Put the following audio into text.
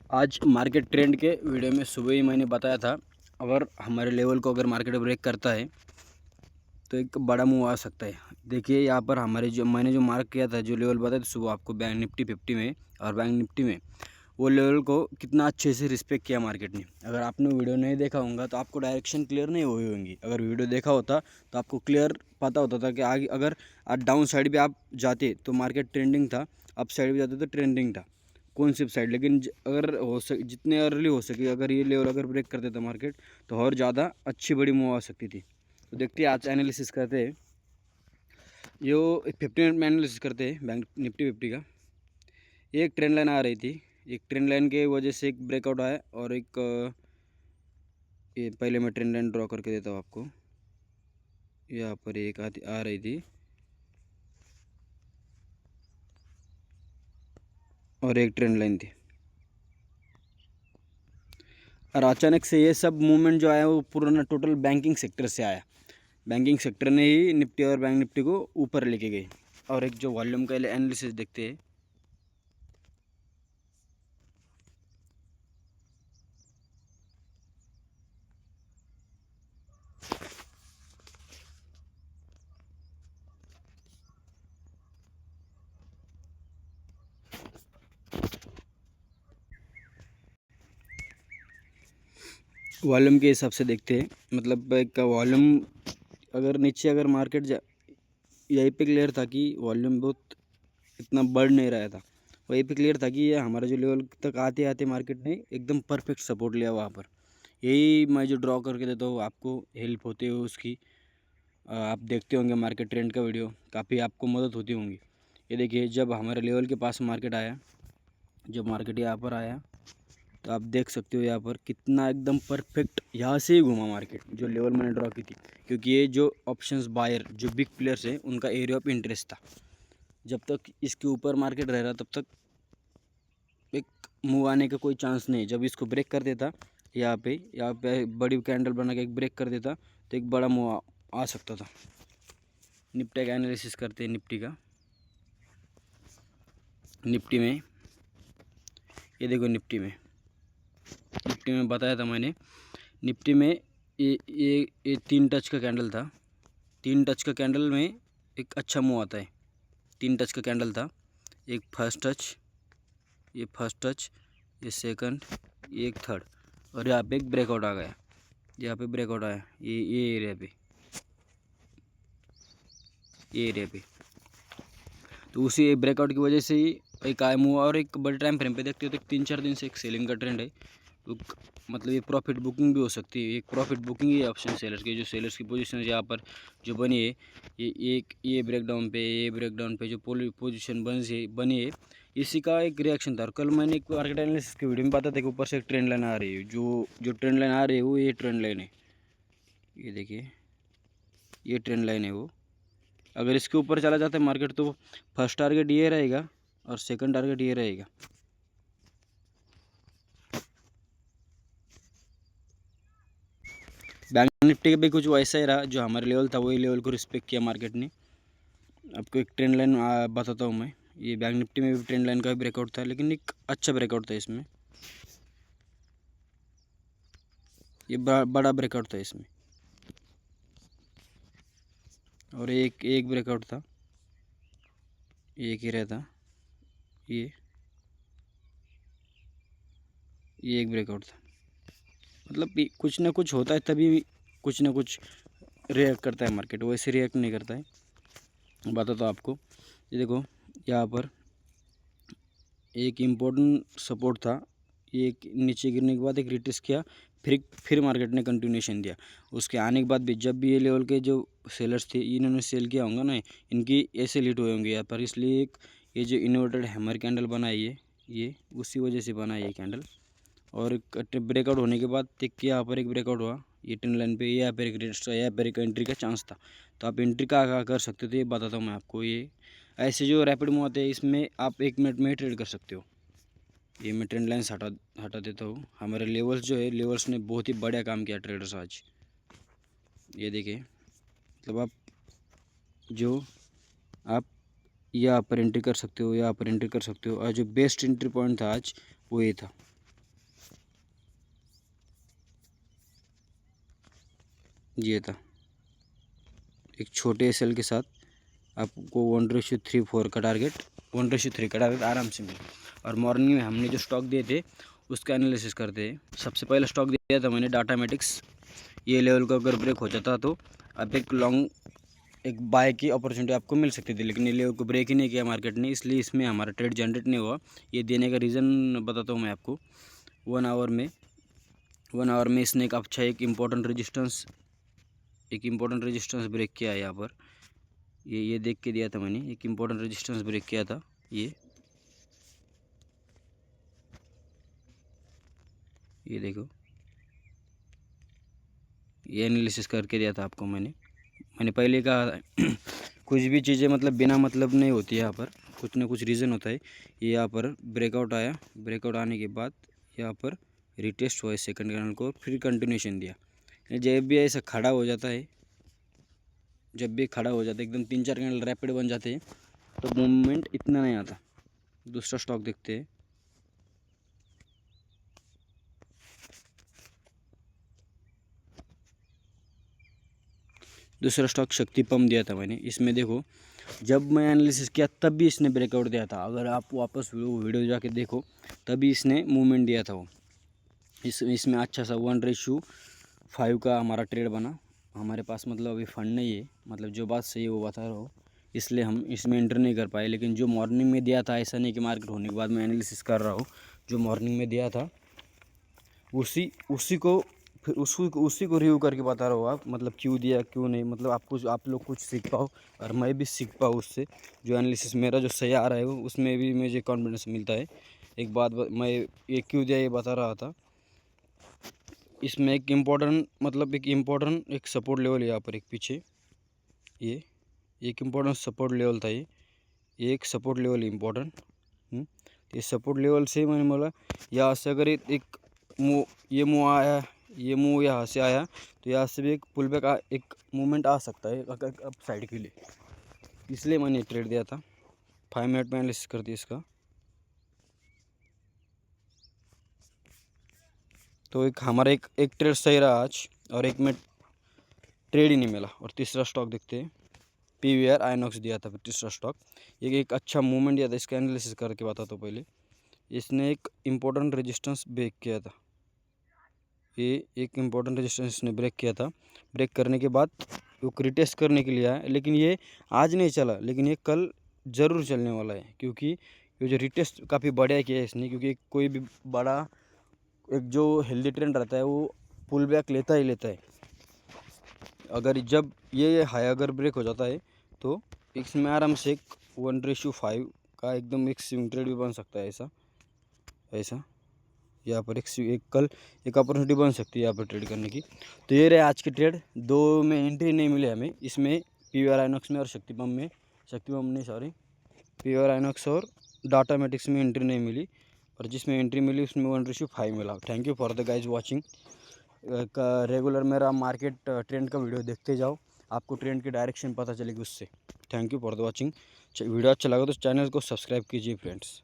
आज market trend के video में सुबह ही मैंने बताया था, अगर हमारे लेवल को अगर मार्केट ब्रेक करता है तो एक बड़ा मूव आ सकता है। देखिए यहाँ पर हमारे जो मैंने जो मार्क किया था, जो लेवल बताया था सुबह आपको बैंक निफ्टी 50 में और बैंक निफ्टी में, वो लेवल को कितना अच्छे से रिस्पेक्ट किया मार्केट ने। अगर आपने वीडियो नहीं देखा होगा तो आपको डायरेक्शन क्लियर नहीं हुई होंगी। अगर वीडियो देखा होता तो आपको क्लियर पता होता था कि आगे अगर आज डाउन साइड पे आप जाते तो मार्केट ट्रेंडिंग था, अप साइड पे जाते तो ट्रेंडिंग था, कौन सी साइड। लेकिन अगर हो सके जितने अर्ली हो सके, अगर ये लेवल अगर ब्रेक कर देता मार्केट तो और ज़्यादा अच्छी बड़ी मूव आ सकती थी। तो देखते हैं आज एनालिसिस करते हैं, यो 50 मिनट में एनालिसिस करते हैं बैंक निफ्टी 50 का। एक ट्रेंड लाइन आ रही थी, एक ट्रेंड लाइन के वजह से एक ब्रेकआउट आया और एक ये पहले मैं ट्रेंड लाइन ड्रॉ करके देता हूँ आपको। यहाँ पर एक आ रही थी और एक ट्रेंड लाइन थी, और अचानक से ये सब मूवमेंट जो आया वो पूरा टोटल बैंकिंग सेक्टर से आया। बैंकिंग सेक्टर ने ही निफ्टी और बैंक निफ्टी को ऊपर लेके गई। और एक जो वॉल्यूम का एनालिसिस देखते हैं, वॉल्यूम के हिसाब से देखते हैं। मतलब एक वॉल्यूम अगर नीचे अगर मार्केट यहीं पे क्लियर था कि वॉल्यूम बहुत इतना बढ़ नहीं रहा था, वहीं पे क्लियर था कि ये हमारा जो लेवल तक आते आते मार्केट ने एकदम परफेक्ट सपोर्ट लिया वहाँ पर। यही मैं जो ड्रॉ करके देता हूँ आपको हेल्प होती है उसकी। आप देखते होंगे मार्केट ट्रेंड का वीडियो, काफ़ी आपको मदद होती होंगी। ये देखिए जब हमारे लेवल के पास मार्केट आया, जब मार्केट यहाँ पर आया तो आप देख सकते हो यहाँ पर कितना एकदम परफेक्ट यहाँ से ही घूमा मार्केट, जो लेवल मैंने ड्रॉ की थी। क्योंकि ये जो ऑप्शंस बायर जो बिग प्लेयर्स हैं उनका एरिया ऑफ इंटरेस्ट था। जब तक इसके ऊपर मार्केट रह रहा तब तक एक मूव आने का कोई चांस नहीं। जब इसको ब्रेक कर देता यहाँ पे बड़ी कैंडल बना के एक ब्रेक कर देता तो एक बड़ा मूव आ सकता था। निफ्टी का एनालिसिस करते हैं। निफ्टी में ये देखो, निफ्टी में बताया था मैंने। निफ्टी में ये 3 टच का कैंडल था। 3 टच का कैंडल में एक अच्छा मूव आता है। 3 टच का कैंडल था, एक फर्स्ट टच, ये फर्स्ट टच, ये सेकंड, ये एक थर्ड, और यहाँ पे एक ब्रेकआउट आ गया। यहाँ पे ब्रेकआउट आया ये एरिया पे, ये एरिया पे। तो उसी ब्रेकआउट की वजह से ही एक आया मूव। और एक बड़े टाइम फ्रेम पे देखते हो तो 3-4 दिन से एक सेलिंग का ट्रेंड है। तो मतलब ये प्रॉफिट बुकिंग भी हो सकती है। एक प्रॉफिट बुकिंग ही है ऑप्शन सेलर्स की। जो सेलर्स की पोजीशन यहाँ पर जो बनी है, ये ब्रेकडाउन पे जो पोजीशन बनी है, इसी का एक रिएक्शन था। और कल मैंने एक मार्केट एनालिसिस की वीडियो में बताया था कि ऊपर से एक ट्रेंड लाइन आ रही है। जो ट्रेंड लाइन आ रही है वो ये ट्रेंड लाइन है। ये देखिए, ये ट्रेंड लाइन है वो। अगर इसके ऊपर चला जाता है मार्केट तो फर्स्ट टारगेट ये रहेगा और सेकंड टारगेट ये रहेगा। बैंक निफ्टी का भी कुछ वैसा ही रहा, जो हमारे लेवल था वही लेवल को रिस्पेक्ट किया मार्केट ने। आपको एक ट्रेंड लाइन बताता हूँ मैं। ये बैंक निफ्टी में भी ट्रेंड लाइन का ब्रेकआउट था, लेकिन एक अच्छा ब्रेकआउट था इसमें। ये बड़ा ब्रेकआउट था इसमें। और एक ब्रेकआउट था, एक ही रहता, ये ये एक ब्रेकआउट था। मतलब कुछ ना कुछ होता है तभी कुछ ना कुछ रिएक्ट करता है मार्केट, वैसे रिएक्ट नहीं करता है। बताता हूँ आपको। ये देखो, यहाँ पर एक इम्पोर्टेंट सपोर्ट था, एक नीचे गिरने के बाद एक रिट्रेस किया, फिर मार्केट ने कंटिन्यूशन दिया। उसके आने के बाद भी जब भी ये लेवल के जो सेलर्स थे इन्होंने सेल किया होगा ना, इनकी ऐसे लीड हुए होंगे यहाँ पर। इसलिए एक ये जो इन्वर्टेड हैमर कैंडल बना है, ये उसी वजह से बना है ये कैंडल। और ब्रेकआउट होने के बाद देखिए यहाँ पर एक ब्रेकआउट हुआ, ये ट्रेंड लाइन पे, यहाँ पर एक रजिस्टर, यहाँ पर एक एंट्री का चांस था। तो आप एंट्री का कर सकते थे, ये बताता हूँ मैं आपको। ये ऐसे जो रैपिड मूव आते हैं इसमें आप 1 मिनट में ट्रेड कर सकते हो। ये मैं ट्रेंड लाइन्स हटा देता हूँ। हमारे लेवल्स जो है, लेवल्स ने बहुत ही बढ़िया काम किया ट्रेडर्स आज। ये देखिए, मतलब आप यहाँ पर एंट्री कर सकते हो, यहाँ पर एंट्री कर सकते हो। और जो बेस्ट एंट्री पॉइंट था आज वो ये था। ये था एक छोटे एसएल के साथ आपको 1:3-4 का टारगेट 1:3 का टारगेट आराम से मिला। और मॉर्निंग में हमने जो स्टॉक दिए थे उसका एनालिसिस करते हैं। सबसे पहला स्टॉक दिया था मैंने डाटामेटिक्स। ये लेवल को अगर ब्रेक हो जाता तो अब एक बाय की अपॉर्चुनिटी आपको मिल सकती थी, लेकिन ये लेवल को ब्रेक ही नहीं किया मार्केट ने, इसलिए इसमें हमारा ट्रेड जनरेट नहीं हुआ। ये देने का रीज़न बताता हूँ मैं आपको। 1 आवर में इसने एक अच्छा एक इम्पोर्टेंट रेजिस्टेंस ब्रेक किया है यहाँ पर। ये देख के दिया था मैंने, एक इम्पोर्टेंट रेजिस्टेंस ब्रेक किया था। ये देखो, ये एनालिसिस करके दिया था आपको मैंने पहले कहा कुछ भी चीज़ें मतलब बिना मतलब नहीं होती है, यहाँ पर कुछ ना कुछ रीज़न होता है। ये यहाँ पर ब्रेकआउट आया, ब्रेकआउट आने के बाद यहाँ पर रिटेस्ट हुआ सेकंड कैंडल को, फिर कंटिन्यूशन दिया। जब भी ऐसा खड़ा हो जाता है, एकदम 3-4 कैंडल रैपिड बन जाते हैं तो मूवमेंट इतना नहीं आता। दूसरा स्टॉक देखते हैं। दूसरा स्टॉक शक्ति पंप दिया था मैंने। इसमें देखो, जब मैं एनालिसिस किया तब भी इसने ब्रेकआउट दिया था। अगर आप वापस वीडियो जाके देखो तभी इसने मूवमेंट दिया था वो। इसमें अच्छा सा 1:5 का हमारा ट्रेड बना। हमारे पास मतलब अभी फंड नहीं है, मतलब जो बात सही है वो बता रहा हूँ, इसलिए हम इसमें एंटर नहीं कर पाए। लेकिन जो मॉर्निंग में दिया था, ऐसा नहीं कि मार्केट होने के बाद मैं एनालिसिस कर रहा हूँ, जो मॉर्निंग में दिया था उसी को रिव्यू करके बता रहा हूँ। आप मतलब क्यों दिया क्यों नहीं, मतलब आप लोग कुछ सीख पाओ और मैं भी सीख पाऊँ उससे। जो एनालिसिस मेरा जो सही आ रहा है उसमें भी मुझे कॉन्फिडेंस मिलता है। एक बात मैं ये क्यों दिया ये बता रहा था। इसमें एक इम्पोर्टेंट एक सपोर्ट लेवल है यहाँ पर, एक पीछे ये एक इम्पोर्टेंट सपोर्ट लेवल था। ये एक सपोर्ट लेवल इम्पोर्टेंट। ये सपोर्ट लेवल से मैंने बोला यहाँ से अगर ये मूव यहाँ से आया तो यहाँ से भी एक पुल बैक एक मूवमेंट आ सकता है अप साइड के लिए, इसलिए मैंने ट्रेड दिया था। 5 मिनट में एनालिसिस कर दिया इसका। तो हमारा एक ट्रेड सही रहा आज, और एक में ट्रेड ही नहीं मिला। और तीसरा स्टॉक देखते हैं। PVR आइनॉक्स दिया था तीसरा स्टॉक। ये एक अच्छा मूवमेंट दिया था, इसका एनालिसिस करके बताता हूँ पहले। इसने एक इम्पोर्टेंट रेजिस्टेंस ब्रेक किया था। ये एक इम्पोर्टेंट रेजिस्टेंस इसने ब्रेक किया था। ब्रेक करने के बाद वो रिटेस्ट करने के लिए आया, लेकिन ये आज नहीं चला, लेकिन ये कल ज़रूर चलने वाला है, क्योंकि ये जो रिटेस्ट काफ़ी बढ़िया किया है इसने। क्योंकि कोई भी बड़ा एक जो हेल्दी ट्रेंड रहता है वो पुल बैक लेता ही लेता है। अगर जब ये हाई अगर ब्रेक हो जाता है तो इसमें आराम से एक 1:5 का एकदम एक स्विंग ट्रेड भी बन सकता है। ऐसा यहाँ पर एक कल एक अपॉर्चुनिटी बन सकती है यहाँ पर ट्रेड करने की। तो ये रहे आज की ट्रेड। 2 में एंट्री नहीं मिली हमें, इसमें PVR आइनॉक्स में और PVR आइनॉक्स और डाटामेटिक्स में एंट्री नहीं मिली, और जिसमें एंट्री मिली उसमें 1:5 मिला। Thank you for the guys watching. Regular मेरा मार्केट ट्रेंड का वीडियो देखते जाओ, आपको ट्रेंड की डायरेक्शन पता चलेगी उससे। Thank you for the watching. Video अच्छा लगा तो चैनल को सब्सक्राइब कीजिए फ्रेंड्स।